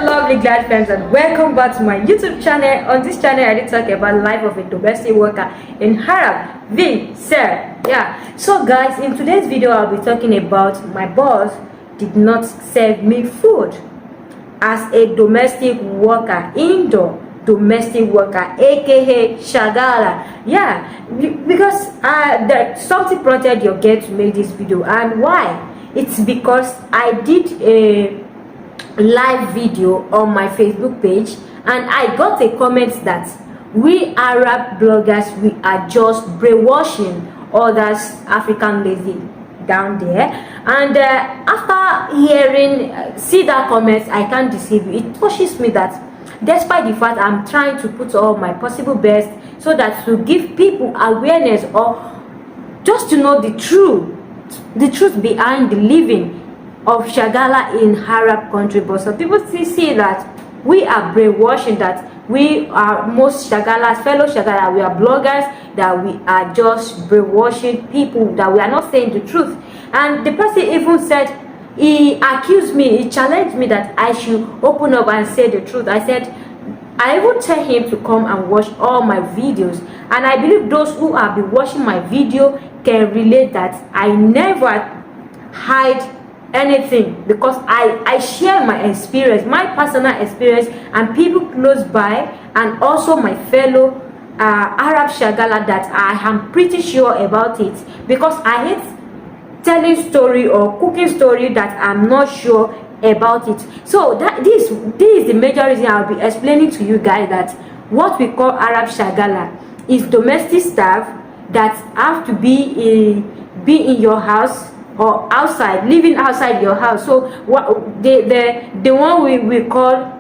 Hello lovely glad friends, and welcome back to my YouTube channel. On this channel I did talk about life of a domestic worker in Arab, VCEL. Yeah, so guys, in today's video I'll be talking about my boss did not serve me food as a domestic worker, indoor domestic worker, aka Shagala. Yeah, because something prompted your girl to make this video. And why? It's because I did a live video on my Facebook page and I got a comment that we Arab bloggers, we are just brainwashing others African lady down there. And after hearing see that comment, I can't deceive you, it touches me that despite the fact I'm trying to put all my possible best so that to give people awareness or just to know the truth behind the living of Shagala in Arab country. But some people still see that we are brainwashing, that we are most Shagalas, fellow Shagala, we are bloggers, that we are just brainwashing people, that we are not saying the truth. And the person even said, he accused me, he challenged me that I should open up and say the truth. I said I would tell him to come and watch all my videos, and I believe those who have been watching my video can relate that I never hide anything, because I share my experience, my personal experience, and people close by, and also my fellow Arab Shagala, that I am pretty sure about it, because I hate telling story or cooking story that I'm not sure about it. So this is the major reason I'll be explaining to you guys that what we call Arab Shagala is domestic staff that have to be in your house or outside, living outside your house. So what the one we call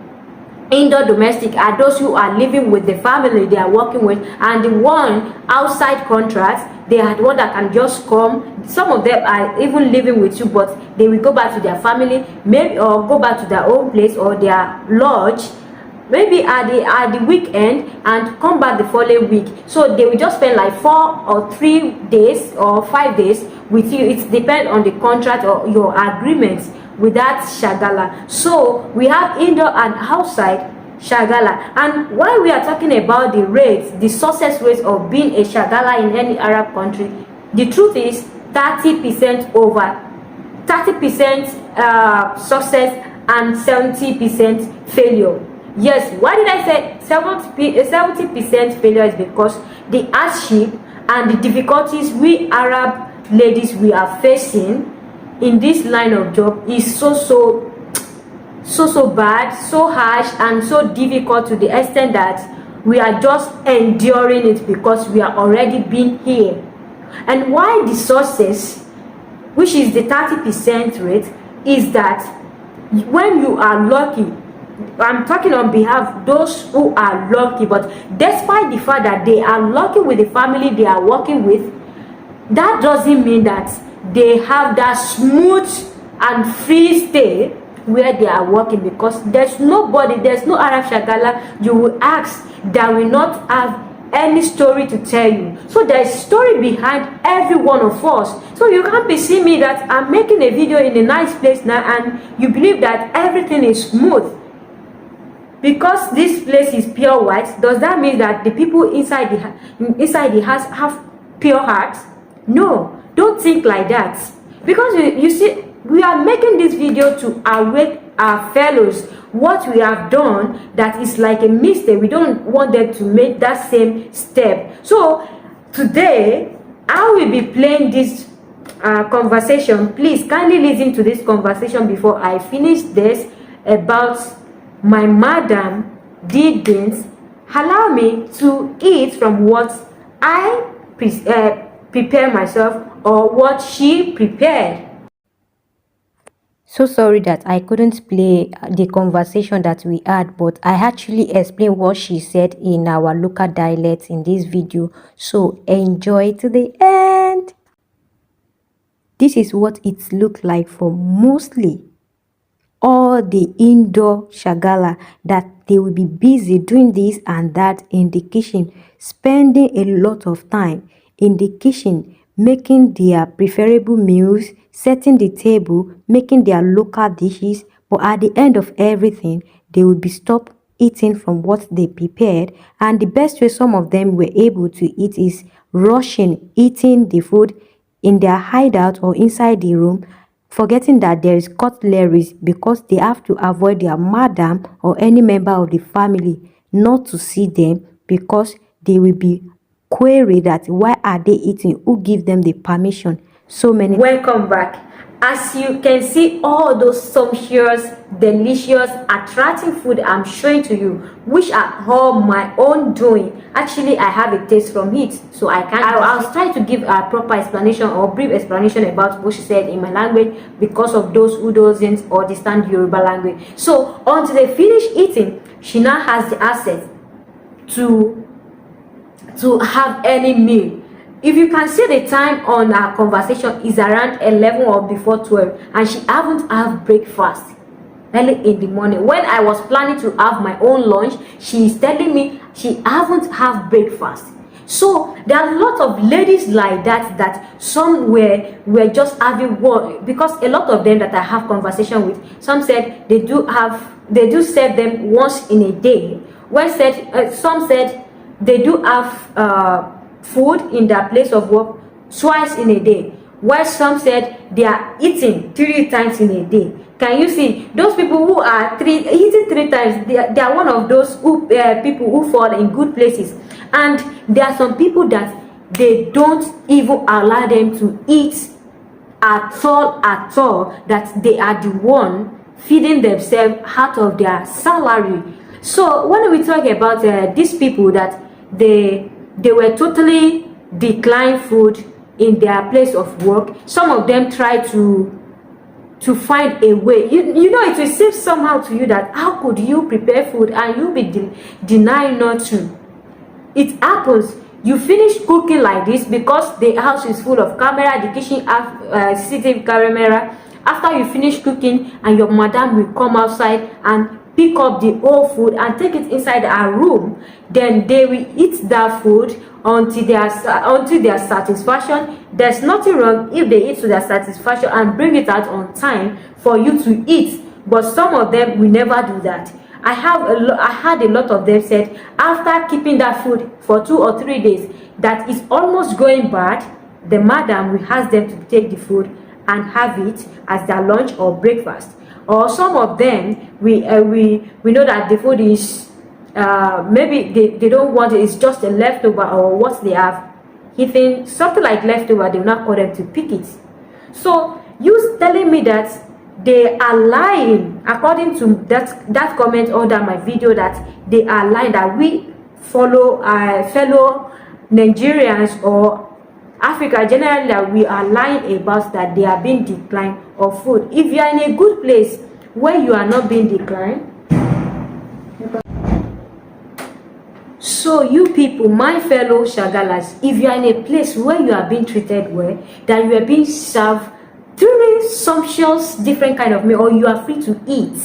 indoor domestic are those who are living with the family they are working with, and the one outside contracts, they are the one that can just come. Some of them are even living with you, but they will go back to their family, maybe, or go back to their own place or their lodge, maybe at the weekend, and come back the following week. So they will just spend like 4 or 3 days or 5 days with you. It depends on the contract or your agreements with that Shagala. So we have indoor and outside Shagala. And while we are talking about the rates, the success rates of being a Shagala in any Arab country, the truth is 30% over 30% success and 70% failure. Yes, why did I say 70% failure? Is because the hardship and the difficulties we Arab ladies we are facing in this line of job is so bad, so harsh, and so difficult, to the extent that we are just enduring it because we are already been here. And why the success, which is the 30% rate, is that when you are lucky, I'm talking on behalf of those who are lucky, but despite the fact that they are lucky with the family they are working with, that doesn't mean that they have that smooth and free stay where they are working, because there's nobody, there's no Arab Shagala you will ask that will not have any story to tell you. So there's story behind every one of us. So you can't be seeing me that I'm making a video in a nice place now and you believe that everything is smooth. Because this place is pure white, does that mean that the people inside the house have pure hearts? No, don't think like that. Because you see, we are making this video to awake our fellows what we have done that is like a mistake. We don't want them to make that same step. So today I will be playing this conversation. Please kindly listen to this conversation before I finish this, about my madam did things. Allow me to eat from what I prepare myself, or what she prepared. So sorry that I couldn't play the conversation that we had, but I actually explained what she said in our local dialect in this video, so enjoy to the end. This is what it looked like for mostly all the indoor Shagala, that they will be busy doing this and that in the kitchen, spending a lot of time in the kitchen, making their preferable meals, setting the table, making their local dishes. But at the end of everything, they would be stopped eating from what they prepared. And the best way some of them were able to eat is rushing eating the food in their hideout or inside the room, forgetting that there is cutlery, because they have to avoid their madam or any member of the family not to see them, because they will be query that why are they eating, who give them the permission. So many. Welcome back. As you can see, all those sumptuous, delicious, attracting food I'm showing to you, which are all my own doing. Actually, I have a taste from it, so I'll try to give a proper explanation or brief explanation about what she said in my language, because of those who doesn't understand Yoruba language. So until they finish eating, she now has the access to have any meal. If you can see, the time on our conversation is around 11 or before 12, and she haven't have breakfast early in the morning. When I was planning to have my own lunch, she is telling me she haven't have breakfast. So there are a lot of ladies like that some were just having one, because a lot of them that I have conversation with, some said they do serve them once in a day. Some said they do have food in their place of work twice in a day, while some said they are eating 3 times in a day. Can you see those people who are eating 3 times? They are one of those people who fall in good places. And there are some people that they don't even allow them to eat at all, that they are the one feeding themselves out of their salary. So when we talk about these people that they were totally declined food in their place of work, some of them try to find a way. You know, it will seem somehow to you that how could you prepare food and you be denying not to. It happens. You finish cooking like this because the house is full of camera, the kitchen have CCTV camera. After you finish cooking, and your madam will come outside and pick up the whole food and take it inside our room, then they will eat that food until their satisfaction. There's nothing wrong if they eat to their satisfaction and bring it out on time for you to eat, but some of them will never do that. I had a lot of them said after keeping that food for 2 or 3 days that it's almost going bad, the madam will ask them to take the food and have it as their lunch or breakfast. Or some of them, we know that the food is maybe they don't want it, it's just a leftover, or what they have eaten, something like leftover, they will not call them to pick it. So you telling me that they are lying, according to that comment under my video, that they are lying, that we follow fellow Nigerians or Africa generally, that we are lying about that they are being declined of food. If you are in a good place where you are not being declined, so you people, my fellow Shagalas, if you are in a place where you are being treated well, that you are being served during sumptuous different kind of meal, or you are free to eat,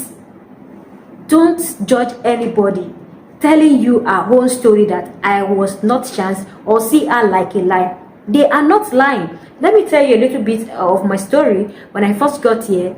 don't judge anybody telling you our own story that I was not chance or see her like a lie. They are not lying. Let me tell you a little bit of my story. When I first got here,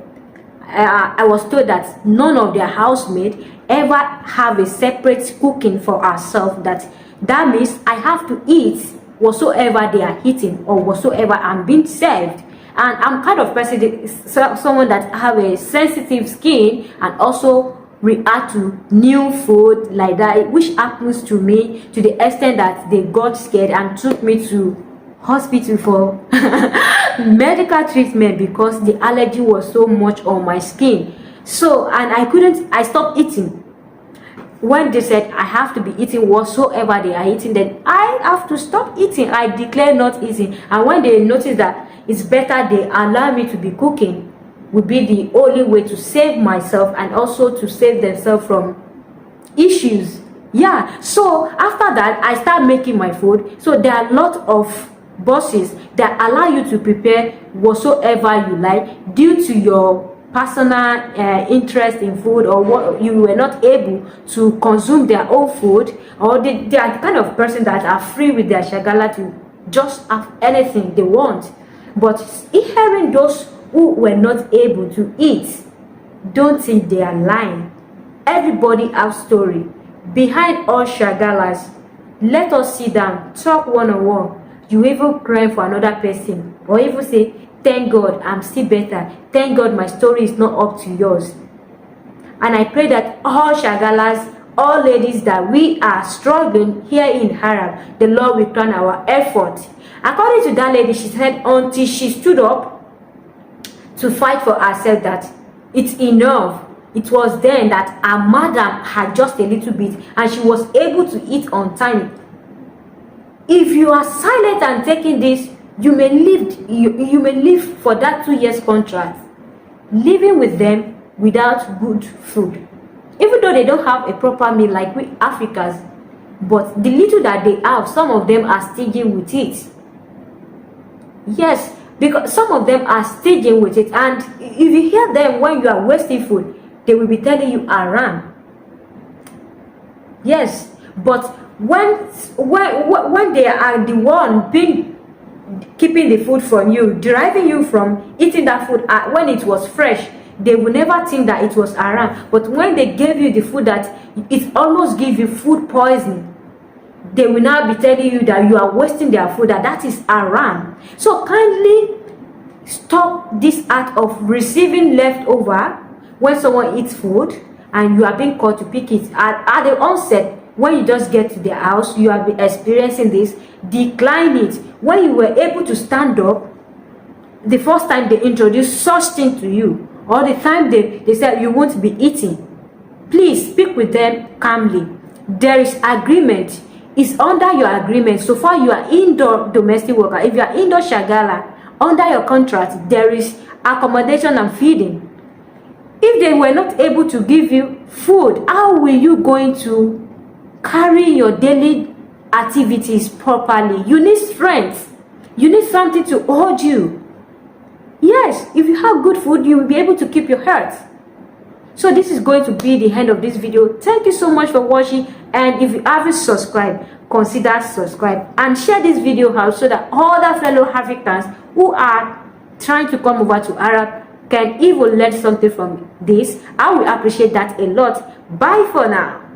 I was told that none of their housemates ever have a separate cooking for ourselves. That means I have to eat whatsoever they are eating or whatsoever I'm being served. And I'm kind of person, someone that have a sensitive skin and also react to new food like that, which happens to me to the extent that they got scared and took me to hospital for medical treatment because the allergy was so much on my skin. So, and I stopped eating. When they said I have to be eating whatsoever they are eating, then I have to stop eating. I declare not eating. And when they notice that it's better they allow me to be cooking, would be the only way to save myself and also to save themselves from issues. Yeah, so after that I start making my food. So there are a lot of bosses that allow you to prepare whatsoever you like due to your personal interest in food, or what you were not able to consume their own food, or they are the kind of person that are free with their shagala to just have anything they want. But hearing those who were not able to eat, don't think they are lying. everybody has story. Behind all shagalas, let us sit down, talk one-on-one. You even cry for another person, or even say, thank God I'm still better, thank God my story is not up to yours. And I pray that all shagalas, all ladies that we are struggling here in Arab, the Lord will crown our effort. According to that lady, she said until she stood up to fight for herself, that it's enough. It was then that her madam had just a little bit and she was able to eat on time. If you are silent and taking this, you may live for that 2 years contract, living with them without good food. Even though they don't have a proper meal like we Africans, but the little that they have, some of them are stingy with it. Yes, because some of them are stingy with it, and if you hear them when you are wasting food, they will be telling you haram. Yes, but when they are the one keeping the food from you, deriving you from eating that food when it was fresh, they will never think that it was haram. But when they gave you the food that it almost gives you food poisoning, they will now be telling you that you are wasting their food, that is haram. So kindly stop this act of receiving leftover when someone eats food and you are being called to pick it. At the onset, when you just get to the house, you have been experiencing this, decline it. When you were able to stand up, the first time they introduced such thing to you, or the time they said you won't be eating, please speak with them calmly. There is agreement. It's under your agreement. So far you are indoor domestic worker. If you are indoor shagala, under your contract, there is accommodation and feeding. If they were not able to give you food, how will you going to carry your daily activities properly? You need strength. You need something to hold you. Yes, if you have good food, you will be able to keep your health. So this is going to be the end of this video. Thank you so much for watching, and if you haven't subscribed, consider subscribe and share this video out so that other fellow Africans who are trying to come over to Arab can even learn something from this. I will appreciate that a lot. Bye for now.